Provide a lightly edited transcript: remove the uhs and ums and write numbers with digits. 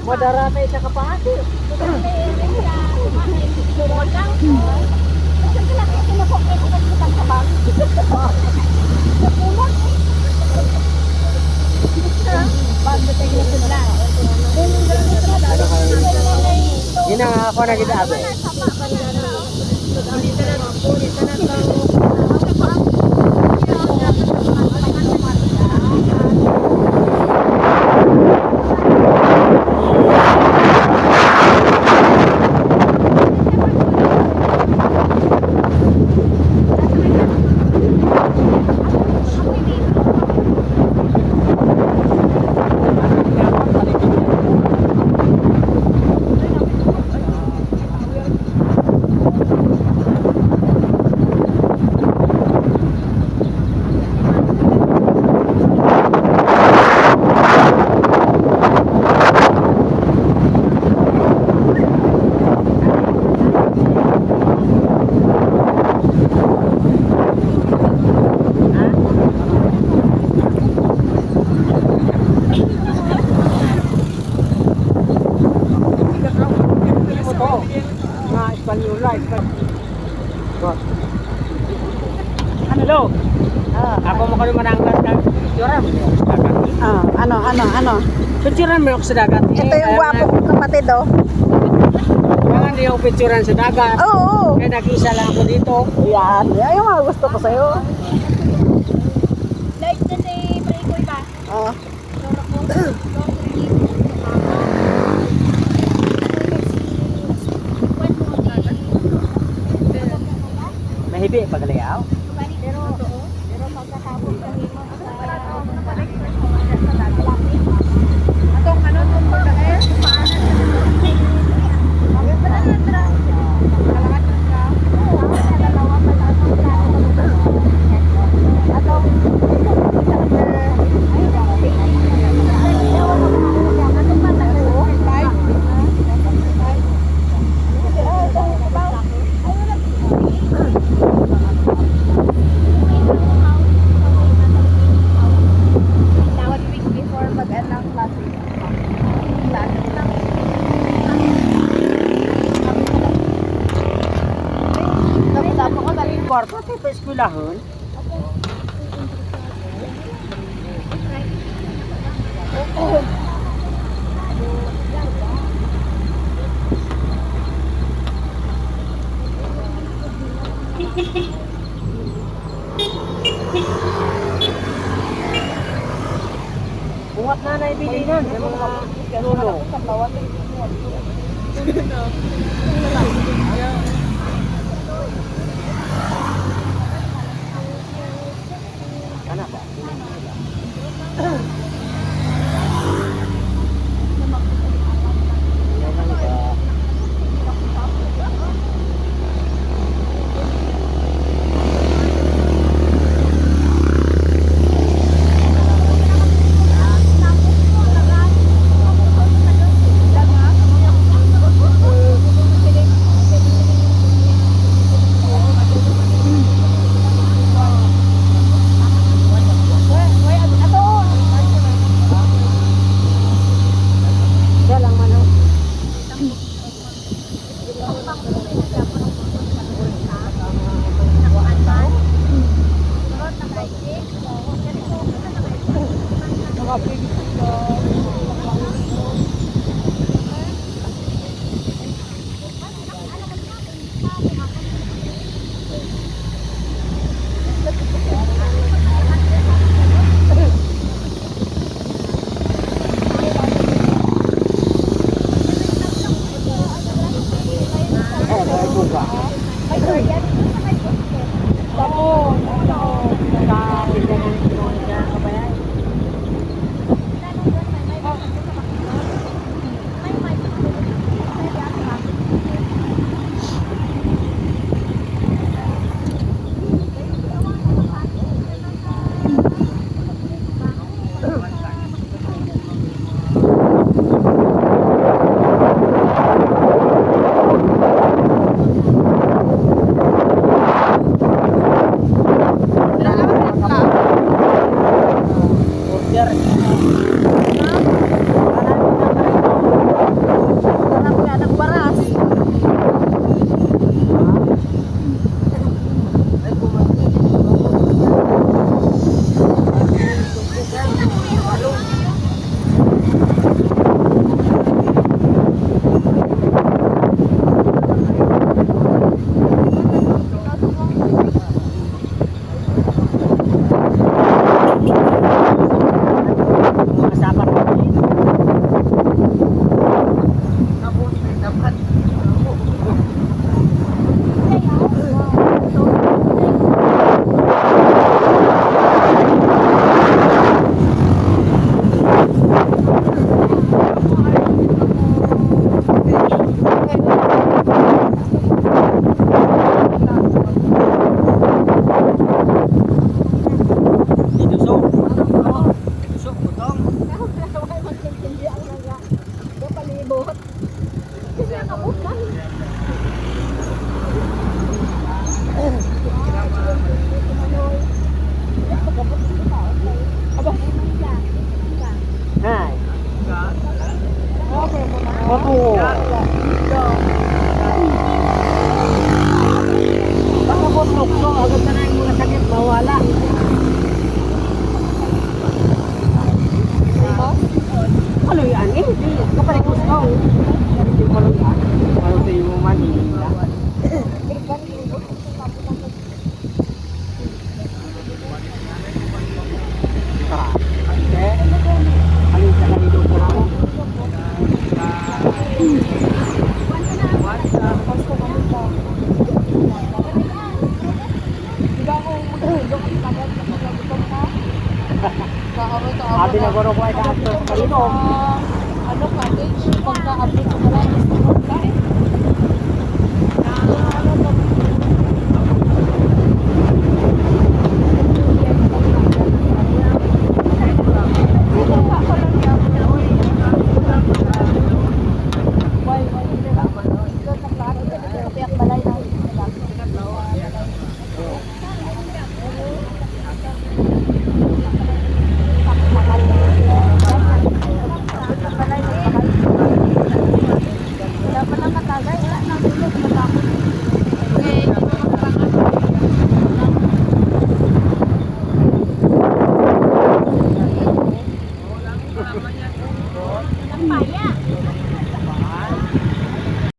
Madaratay sa kapati. Gina ako na kita abe. Ano daw? Ako mo kayo mananggat ka. Picturean mo yung sa dagat. Ano? Picturean mo yung sa dagat. Ito yung gwapo kong kapatid, oh. Mga hindi yung picturean sa dagat. Oo. Kaya nag-isa lang ako dito. Yan. Yan yung mga gusto ko sa'yo. Like na ni Prekoy ba? Oo. Mahibi pagalayaw. Pero pagkatapos kami mo Kwarto sa eskwelahan. Buhat na na ibilinan sa mga lolo. Kana ba? Sarap nga ng baras. Mga sapat ko dito. Itusok. Itusok, butong. Hai. Opo. Baka butok ko, agad na yung mga sakit mawala. Ano yan eh? Kapalik gusto. Hindi mo lang yan. Ano tayo mo man. Alin sa kanilo ko na mo? Sabi na guro ko ay ka-actor sa kanilo. Ano, cottage? Pagka-update ko na lang.